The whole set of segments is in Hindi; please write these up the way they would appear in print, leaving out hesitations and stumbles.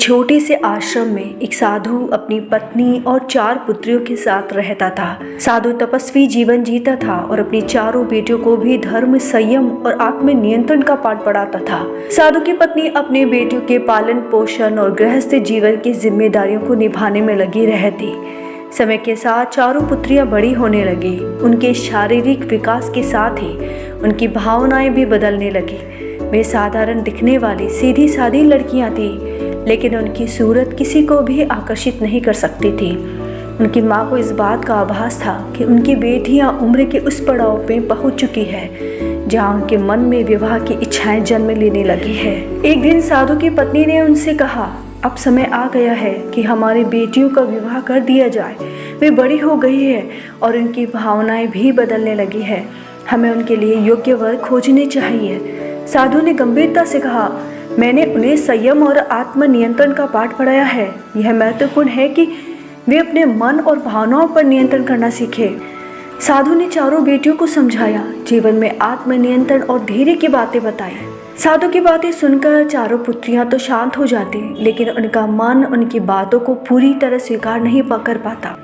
छोटे से आश्रम में एक साधु अपनी पत्नी और 4 पुत्रियों के साथ रहता था। साधु तपस्वी जीवन जीता था और अपनी 4 बेटियों को भी धर्म, संयम और आत्म नियंत्रण का पाठ पढ़ाता था। साधु की पत्नी अपने बेटियों के पालन पोषण और गृहस्थ जीवन की जिम्मेदारियों को निभाने में लगी रहती। समय के साथ 4 पुत्रियां बड़ी होने लगी। उनके शारीरिक विकास के साथ ही उनकी भावनाएं भी बदलने लगी। वे साधारण दिखने वाली सीधी सादी लड़कियां थी, लेकिन उनकी सूरत किसी को भी आकर्षित नहीं कर सकती थी। उनकी माँ को इस बात का आभास था कि उनकी बेटियां उम्र के उस पड़ाव पे पहुंच चुकी है जहां उनके मन में विवाह की इच्छाएं जन्म लेने लगी है। एक दिन साधु की पत्नी ने उनसे कहा, अब समय आ गया है कि हमारी बेटियों का विवाह कर दिया जाए। वे बड़ी हो गई है और उनकी भावनाएं भी बदलने लगी है। हमें उनके लिए योग्य वर खोजने चाहिए। साधु ने गंभीरता से कहा, मैंने उन्हें संयम और आत्म नियंत्रण का पाठ पढ़ाया है। यह महत्वपूर्ण है कि वे अपने मन और भावनाओं पर नियंत्रण करना सीखें। साधु ने 4 बेटियों को समझाया, जीवन में आत्म नियंत्रण और धैर्य की बातें बताई। साधु की बातें सुनकर 4 पुत्रियां तो शांत हो जाती, लेकिन उनका मन उनकी बातों को पूरी तरह स्वीकार नहीं कर पाता।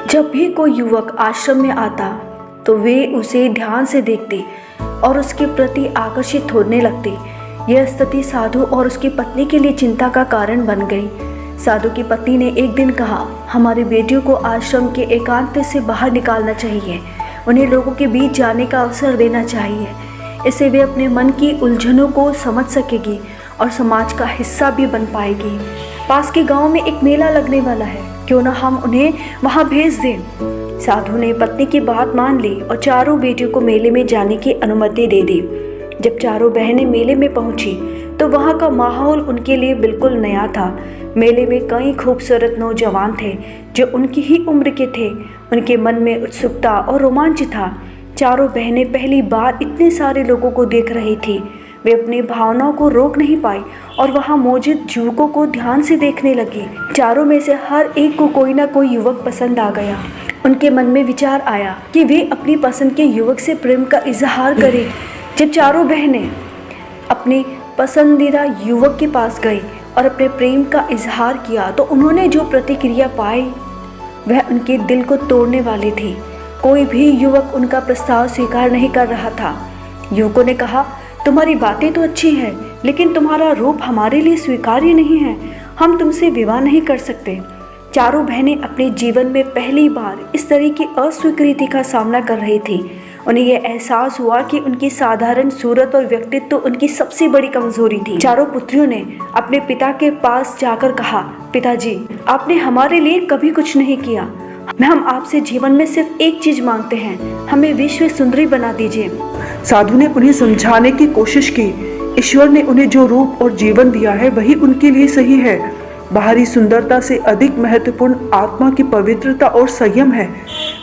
जब भी कोई युवक आश्रम में आता तो वे उसे ध्यान से देखती और उसके प्रति आकर्षित होने लगती। यह स्थिति साधु और उसकी पत्नी के लिए चिंता का कारण बन गई। साधु की पत्नी ने एक दिन कहा, हमारी बेटियों को आश्रम के एकांत से बाहर निकालना चाहिए। उन्हें लोगों के बीच जाने का अवसर देना चाहिए। इससे वे अपने मन की उलझनों को समझ सकेगी और समाज का हिस्सा भी बन पाएगी। पास के गांव में एक मेला लगने वाला है, क्यों ना हम उन्हें वहां भेज दें। साधु ने पत्नी की बात मान ली और 4 बेटियों को मेले में जाने की अनुमति दे दी। जब 4 बहनें मेले में पहुंची तो वहां का माहौल उनके लिए बिल्कुल नया था। मेले में कई खूबसूरत नौजवान थे जो उनकी ही उम्र के थे। उनके मन में उत्सुकता और रोमांच था। 4 बहनें पहली बार इतने सारे लोगों को देख रही थी। वे अपनी भावनाओं को रोक नहीं पाई और वहां मौजूद युवकों को ध्यान से देखने लगी। 4 में से हर एक को कोई ना कोई युवक पसंद आ गया। उनके मन में विचार आया कि वे अपनी पसंद के युवक से प्रेम का इजहार करें। जब 4 बहनें अपने पसंदीदा युवक के पास गई और अपने प्रेम का इजहार किया तो उन्होंने जो प्रतिक्रिया पाई वह उनके दिल को तोड़ने वाली थी। कोई भी युवक उनका प्रस्ताव स्वीकार नहीं कर रहा था। युवकों ने कहा, तुम्हारी बातें तो अच्छी हैं, लेकिन तुम्हारा रूप हमारे लिए स्वीकार्य नहीं है। हम तुमसे विवाह नहीं कर सकते। 4 बहनें अपने जीवन में पहली बार इस तरह की अस्वीकृति का सामना कर रही थी। उन्हें यह एहसास हुआ कि उनकी साधारण सूरत और व्यक्तित्व तो उनकी सबसे बड़ी कमजोरी थी। 4 पुत्रियों ने अपने पिता के पास जाकर कहा, पिताजी, आपने हमारे लिए कभी कुछ नहीं किया। हम आपसे जीवन में सिर्फ एक चीज मांगते हैं, हमें विश्व सुंदरी बना दीजिए। साधु ने उन्हें समझाने की कोशिश की। ईश्वर ने उन्हें जो रूप और जीवन दिया है वही उनके लिए सही है। बाहरी सुंदरता से अधिक महत्वपूर्ण आत्मा की पवित्रता और संयम है।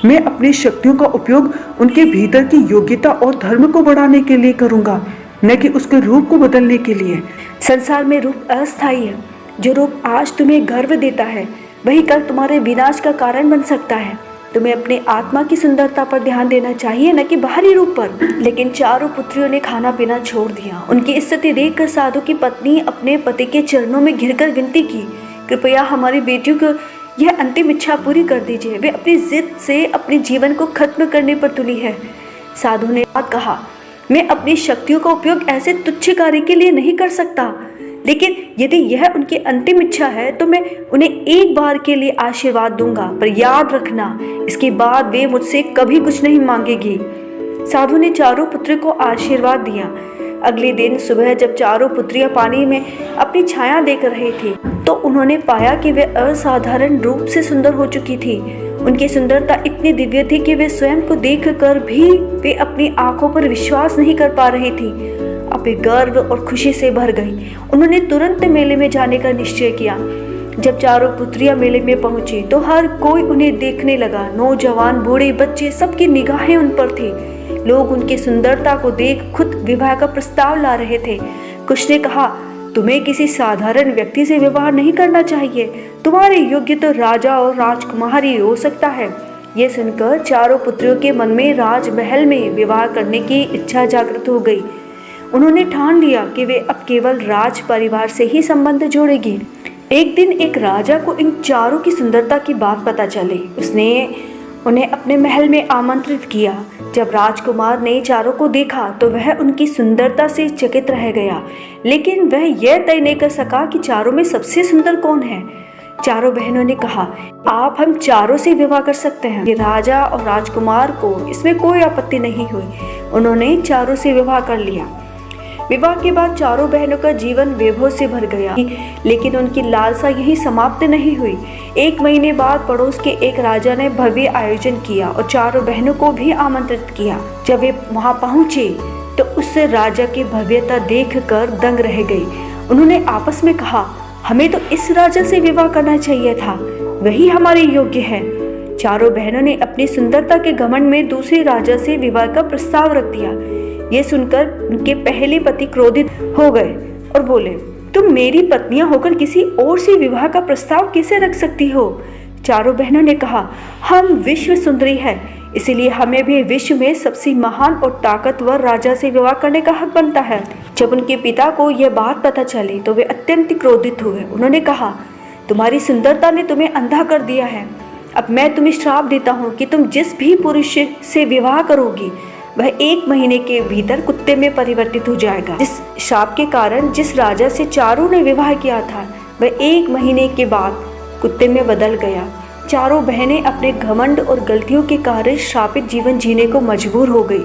मैं अपनी शक्तियों का उपयोग उनके भीतर की योग्यता और धर्म को बढ़ाने के लिए करूंगा, न कि उसके रूप को बदलने के लिए। संसार में रूप अस्थायी है। जो रूप आज तुम्हें गर्व देता है वही कल तुम्हारे विनाश का कारण बन सकता है। तुम्हें अपने आत्मा की सुंदरता पर ध्यान देना चाहिए, न कि बाहरी रूप पर। लेकिन 4 पुत्रियों ने खाना पीना छोड़ दिया। उनकी स्थिति देखकर साधु की पत्नी अपने पति के चरणों में घिरकर विनती की, कृपया हमारी बेटियों को यह अंतिम इच्छा पूरी कर दीजिए। वे अपनी जिद से अपने जीवन को खत्म करने पर तुली है। साधु ने कहा, मैं अपनी शक्तियों का उपयोग ऐसे तुच्छ कार्य के लिए नहीं कर सकता, लेकिन यदि यह उनकी अंतिम इच्छा है तो मैं उन्हें एक बार के लिए आशीर्वाद दूंगा, पर याद रखना इसके बाद वे मुझसे कभी कुछ नहीं मांगेगी। साधु ने 4 पुत्रों को आशीर्वाद दिया। अगले दिन सुबह जब 4 पुत्रियां पानी में अपनी छाया देख रही थी तो उन्होंने पाया कि वे असाधारण रूप से सुंदर हो चुकी थी। उनकी सुंदरता इतनी दिव्य थी कि वे स्वयं को देखकर भी वे अपनी आंखों पर विश्वास नहीं कर पा रही थी। अब वे गर्व और खुशी से भर गई। उन्होंने तुरंत मेले में जाने का निश्चय किया। जब 4 पुत्रियां मेले में पहुंची तो हर कोई उन्हें देखने लगा। नौजवान, बूढ़े, बच्चे, सबकी निगाहें उन पर थी। लोग उनकी सुंदरता को देख खुद विवाह का प्रस्ताव ला रहे थे। कुछ ने कहा, तुम्हें किसी साधारण व्यक्ति से विवाह नहीं करना चाहिए। तुम्हारे योग्य तो राजा और राजकुमारी हो सकता है। यह सुनकर 4 पुत्रियों के मन में राजमहल में विवाह करने की इच्छा जागृत हो गई। उन्होंने ठान लिया कि वे अब केवल राज परिवार से ही संबंध जोड़ेगी। एक दिन एक राजा को इन चारों की सुंदरता की बात पता चली। उसने उन्हें अपने महल में आमंत्रित किया। जब राजकुमार ने चारों को देखा तो वह उनकी सुंदरता से चकित रह गया, लेकिन वह यह तय नहीं कर सका कि चारों में सबसे सुंदर कौन है। चारों बहनों ने कहा, आप हम चारों से विवाह कर सकते हैं। ये राजा और राजकुमार को इसमें कोई आपत्ति नहीं हुई। उन्होंने चारों से विवाह कर लिया। विवाह के बाद चारों बहनों का जीवन वैभव से भर गया, लेकिन उनकी लालसा यही समाप्त नहीं हुई। 1 महीने बाद पड़ोस के एक राजा ने भव्य आयोजन किया और चारों बहनों को भी आमंत्रित किया। जब वे वहां पहुंचे तो उस राजा की भव्यता देखकर दंग रह गई। उन्होंने आपस में कहा, हमें तो इस राजा से विवाह करना चाहिए था, वही हमारे योग्य है। चारों बहनों ने अपनी सुंदरता के घमंड में दूसरे राजा से विवाह का प्रस्ताव रख दिया। ये सुनकर उनके पहले पति क्रोधित हो गए और बोले, तुम मेरी पत्नियां होकर किसी और से विवाह का प्रस्ताव कैसे रख सकती हो। चारों बहनों ने कहा, हम विश्व सुंदरी है, इसीलिए हमें भी विश्व में सबसे महान और ताकतवर राजा से विवाह करने का हक बनता है। जब उनके पिता को यह बात पता चली तो वे अत्यंत क्रोधित हुए। उन्होंने कहा, तुम्हारी सुंदरता ने तुम्हें अंधा कर दिया है। अब मैं तुम्हें श्राप देता हूँ कि तुम जिस भी पुरुष से विवाह करोगी वह 1 महीने के भीतर कुत्ते में परिवर्तित हो जाएगा। इस श्राप के कारण जिस राजा से चारों ने विवाह किया था वह 1 महीने के बाद कुत्ते में बदल गया। चारों बहनें अपने घमंड और गलतियों के कारण श्रापित जीवन जीने को मजबूर हो गई।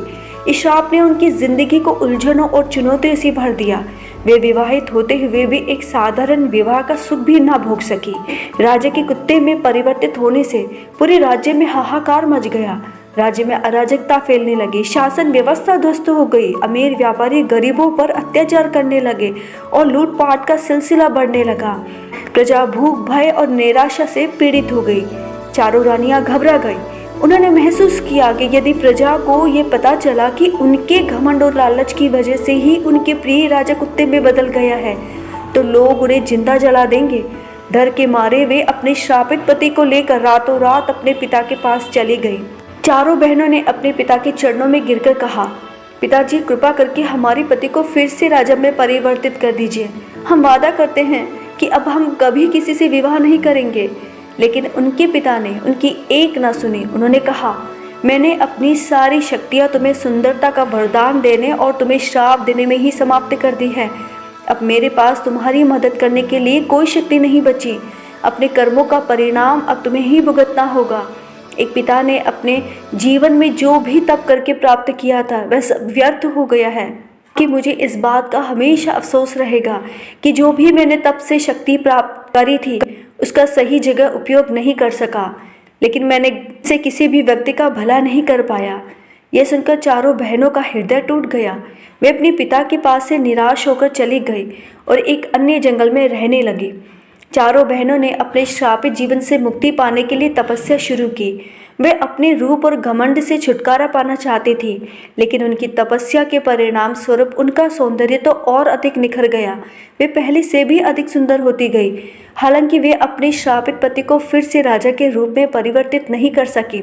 इस श्राप ने उनकी जिंदगी को उलझनों और चुनौतियों से भर दिया। वे विवाहित होते हुए भी एक साधारण विवाह का सुख भी न भोग सकी। राजा के कुत्ते में परिवर्तित होने से पूरे राज्य में हाहाकार मच गया। राज्य में अराजकता फैलने लगी, शासन व्यवस्था ध्वस्त हो गई। अमीर व्यापारी गरीबों पर अत्याचार करने लगे और लूटपाट का सिलसिला बढ़ने लगा। प्रजा भूख, भय और निराशा से पीड़ित हो गई। चारों रानियां घबरा गई। उन्होंने महसूस किया कि यदि प्रजा को ये पता चला कि उनके घमंड और लालच की वजह से ही उनके प्रिय राजा कुत्ते में बदल गया है तो लोग उन्हें जिंदा जला देंगे। डर के मारे वे अपने श्रापित पति को लेकर रातों रात अपने पिता के पास चली गई। चारों बहनों ने अपने पिता के चरणों में गिरकर कहा, पिताजी कृपा करके हमारे पति को फिर से राजा में परिवर्तित कर दीजिए। हम वादा करते हैं कि अब हम कभी किसी से विवाह नहीं करेंगे। लेकिन उनके पिता ने उनकी एक ना सुनी। उन्होंने कहा, मैंने अपनी सारी शक्तियाँ तुम्हें सुंदरता का वरदान देने और तुम्हें श्राप देने में ही समाप्त कर दी है। अब मेरे पास तुम्हारी मदद करने के लिए कोई शक्ति नहीं बची। अपने कर्मों का परिणाम अब तुम्हें ही भुगतना होगा। एक पिता ने अपने जीवन में जो भी तप करके प्राप्त किया था वह सब व्यर्थ हो गया है कि मुझे इस बात का हमेशा अफसोस रहेगा कि जो भी मैंने तप से शक्ति प्राप्त करी थी उसका सही जगह उपयोग नहीं कर सका, लेकिन मैंने से किसी भी व्यक्ति का भला नहीं कर पाया। यह सुनकर चारों बहनों का हृदय टूट गया। वे अपने पिता के पास से निराश होकर चली गई और एक अन्य जंगल में रहने लगी। चारों बहनों ने अपने श्रापित जीवन से मुक्ति पाने के लिए तपस्या शुरू की। वे अपने रूप और घमंड से छुटकारा पाना चाहती थी, लेकिन उनकी तपस्या के परिणाम स्वरूप उनका सौंदर्य तो और अधिक निखर गया। वे पहले से भी अधिक सुंदर होती गई। हालांकि वे अपने श्रापित पति को फिर से राजा के रूप में परिवर्तित नहीं कर सकी।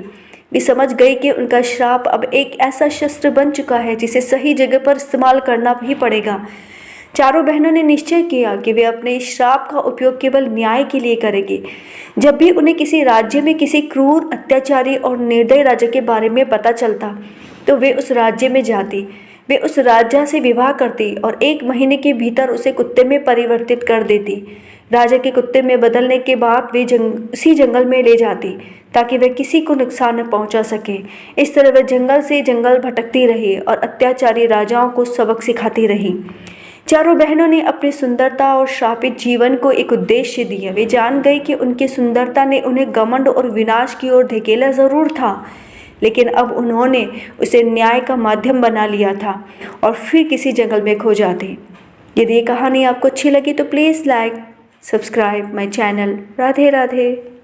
वे समझ गई कि उनका श्राप अब एक ऐसा शस्त्र बन चुका है जिसे सही जगह पर इस्तेमाल करना ही पड़ेगा। चारों बहनों ने निश्चय किया कि वे अपने श्राप का उपयोग केवल न्याय के लिए करेंगी। जब भी उन्हें किसी राज्य में किसी क्रूर, अत्याचारी और निर्दयी राजा के बारे में पता चलता तो वे उस राज्य में जाती। वे उस राजा से विवाह करती और 1 महीने के भीतर उसे कुत्ते में परिवर्तित कर देती। राजा के कुत्ते में बदलने के बाद वे उसी जंगल में ले जाती ताकि वह किसी को नुकसान न पहुंचा सके। इस तरह वह जंगल से जंगल भटकती रही और अत्याचारी राजाओं को सबक सिखाती रही। चारों बहनों ने अपनी सुंदरता और श्रापित जीवन को एक उद्देश्य दिया। वे जान गई कि उनकी सुंदरता ने उन्हें घमंड और विनाश की ओर धकेला जरूर था, लेकिन अब उन्होंने उसे न्याय का माध्यम बना लिया था और फिर किसी जंगल में खो जाते। यदि ये कहानी आपको अच्छी लगी तो please like, subscribe my channel. Radhe Radhe.